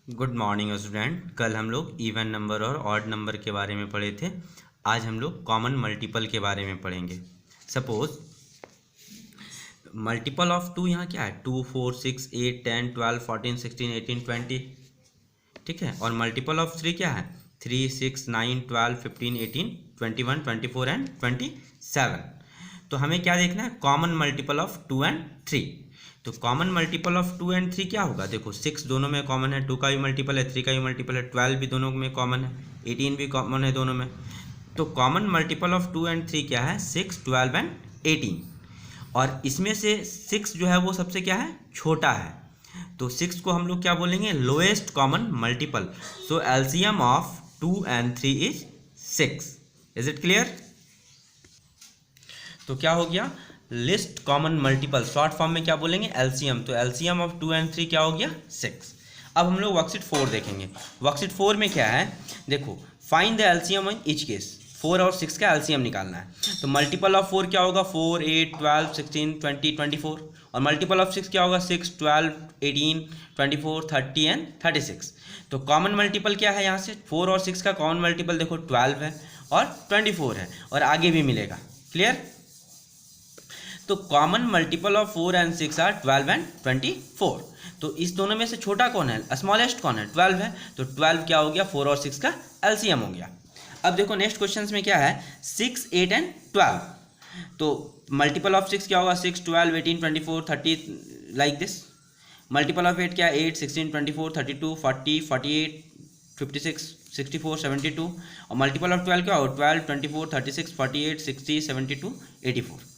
Good morning student. कल हम लोग इवन नंबर और ऑड नंबर के बारे में पढ़े थे। आज हम लोग कॉमन मल्टीपल के बारे में पढ़ेंगे। सपोज मल्टीपल ऑफ टू यहाँ क्या है, 2 4 6 8 10 12 14 16 18 20, ठीक है। और मल्टीपल ऑफ थ्री क्या है, 3 6 9 12 15 18 21 24 एंड 27। तो हमें क्या देखना है, कॉमन मल्टीपल ऑफ 2 एंड 3। तो कॉमन मल्टीपल ऑफ 2 एंड 3 क्या होगा, देखो 6 दोनों में कॉमन है, 2 का भी मल्टीपल है, 3 का भी मल्टीपल है, 12 भी दोनों में कॉमन है, 18 भी कॉमन है दोनों में। तो कॉमन मल्टीपल ऑफ 2 एंड 3 क्या है, 6 12 एंड 18। और इसमें से 6 जो है वो सबसे क्या है, छोटा है। तो 6 को हम लोग क्या बोलेंगे, lowest common multiple. So LCM of 2 and 3 is 6। Is it clear? तो क्या हो गया, list common multiple, short form में क्या बोलेंगे, एलसीएम। तो एलसीएम ऑफ 2 एंड 3 क्या हो गया, 6। अब हम लोग वर्कशीट 4 देखेंगे। वर्कशीट 4 में क्या है, देखो find the LCM in each case. 4 और 6 का एलसीएम निकालना है। तो मल्टीपल ऑफ 4 क्या होगा, 4 8 12 16 20 24। और मल्टीपल ऑफ 6 क्या होगा, 6 12 18 24 30 एंड 36। तो कॉमन मल्टीपल क्या है यहाँ से, 4 और 6 का कॉमन मल्टीपल देखो 12 है और 24 है, और आगे भी मिलेगा। क्लियर? तो common multiple of 4 and 6 are 12 and 24। तो इस दोनों में से छोटा कौन है, स्मॉलेस्ट कौन है, 12 है। तो 12 क्या हो गया, 4 और 6 का एलसीएम हो गया। अब देखो नेक्स्ट क्वेश्चन में क्या है, 6 8 एंड 12। तो मल्टीपल ऑफ 6 क्या होगा, 6 12 18 24 30, लाइक दिस। मल्टीपल ऑफ 8 क्या है, 8 16 24 32 40 48 56 64 72। और मल्टीपल ऑफ 12 क्या होगा, 12 24 36 48 60 72 84।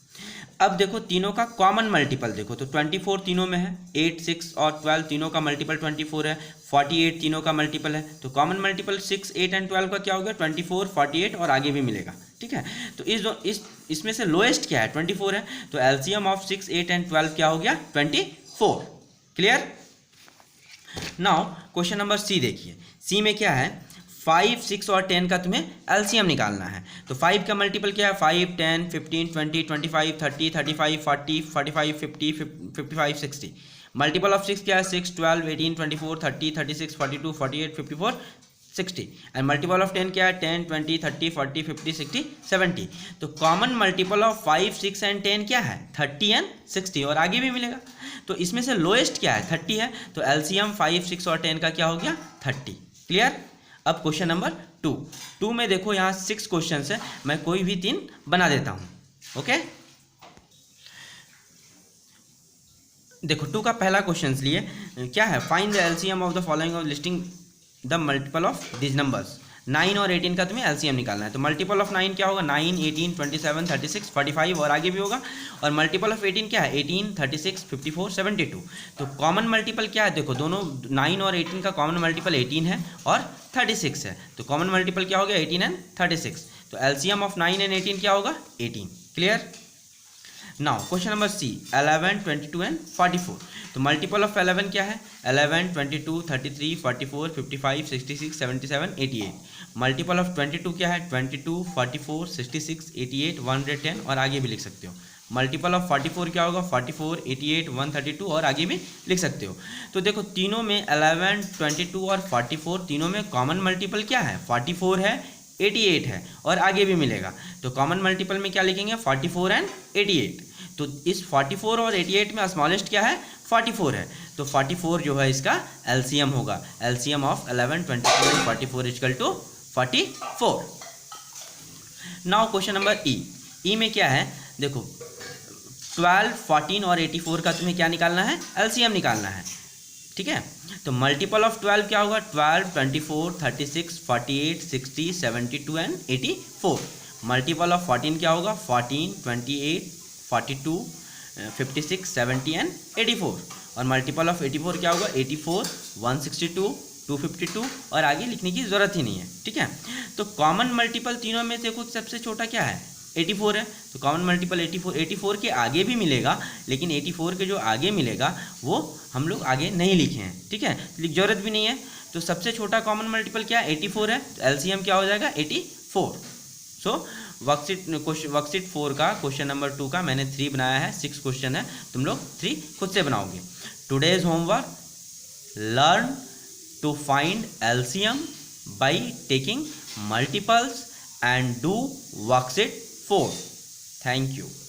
अब देखो तीनों का कॉमन मल्टीपल देखो, तो 24 तीनों में है, 8 6 और 12 तीनों का मल्टीपल 24 है, 48 तीनों का मल्टीपल है। तो कॉमन मल्टीपल 6 8 एंड 12 का क्या हो गया, 24 48 और आगे भी मिलेगा। ठीक है, तो इसमें से लोएस्ट क्या है, 24 है। तो एलसीएम ऑफ 6 8 एंड 12 क्या हो गया, 24। Clear? Now question number C देखिए। सी में क्या है, 5 6 और 10 का तुम्हें एलसीएम निकालना है। तो 5 का मल्टीपल क्या है, 5 10 15 20 25 30 35 40 45 50 55 60। मल्टीपल ऑफ 6 क्या है, 6 12 18 24 30 36 42 48 54 60। एंड मल्टीपल ऑफ 10 क्या है, 10 20 30 40 50 60 70। तो कॉमन मल्टीपल ऑफ 5 6 एंड 10 क्या है, 30 एंड 60, और आगे भी मिलेगा। तो इसमें से लोएस्ट क्या है, 30 है। तो एलसीएम 5 6 और 10 का क्या हो गया, 30। क्लियर? अब क्वेश्चन नंबर 2 में देखो यहाँ 6 क्वेश्चन है, मैं कोई भी 3 बना देता हूँ। ओके, देखो 2 का पहला क्वेश्चन लिए क्या है, find the LCM of the following of listing the multiple of this numbers. 9 और 18 का तुम्हें एलसीएम निकालना है। तो मल्टीपल ऑफ 9 क्या होगा, 9 18 27 36 45 और आगे भी होगा। और मल्टीपल ऑफ 18 क्या है, 18 36 54 72। तो कॉमन मल्टीपल क्या है, देखो दोनों 9 और 18 का कॉमन मल्टीपल 18 है और 36 है। तो कॉमन मल्टीपल क्या हो गया, 18 एंड 36। तो एलसीएम ऑफ 9 एंड 18 क्या होगा, 18। Clear? Now question number C, 11 22 and 44। तो मल्टीपल ऑफ 11 क्या है, 11 22 33 44 55 66 77 88। मल्टीपल ऑफ 22 क्या है, 22 44 66 88 110, और आगे भी लिख सकते हो। मल्टीपल ऑफ 44 क्या होगा, 44 88 132, और आगे भी लिख सकते हो। तो देखो तीनों में 11 22 और 44 तीनों में कॉमन मल्टीपल क्या है, 44 है, 88 है, और आगे भी मिलेगा। तो कॉमन मल्टीपल में क्या लिखेंगे, 44 एंड 88। तो इस 44 और 88 में स्मॉलेस्ट क्या है, 44 है। तो 44 जो है इसका एलसीएम होगा। LCM of 11 22 and 44 equal to 44। Now question number E में क्या है, देखो 12 14 और 84 का तुम्हें क्या निकालना है, एलसीएम निकालना है। ठीक है, तो मल्टीपल ऑफ 12 क्या होगा, 12 24 36 48 60 72 एंड 84। मल्टीपल ऑफ 14 क्या होगा, 14 28 42 56 70 एंड 84। और मल्टीपल ऑफ 84 क्या होगा, 84 162 252, और आगे लिखने की ज़रूरत ही नहीं है। ठीक है, तो कॉमन मल्टीपल तीनों में देखो सबसे छोटा क्या है, 84 है। तो कॉमन मल्टीपल 84 के आगे भी मिलेगा, लेकिन 84 के जो आगे मिलेगा वो हम लोग आगे नहीं लिखे हैं। ठीक है, ज़रूरत भी नहीं है। तो सबसे छोटा कॉमन मल्टीपल क्या है, 84 है। तो एलसीएम क्या हो जाएगा, 84। सो वर्कशीट 4 का क्वेश्चन नंबर 2 का मैंने 3 बनाया है, 6 क्वेश्चन है, तुम लोग 3 खुद से बनाओगे। Today's homework, learn to find LCM by taking multiples and do worksheet 4. Thank you.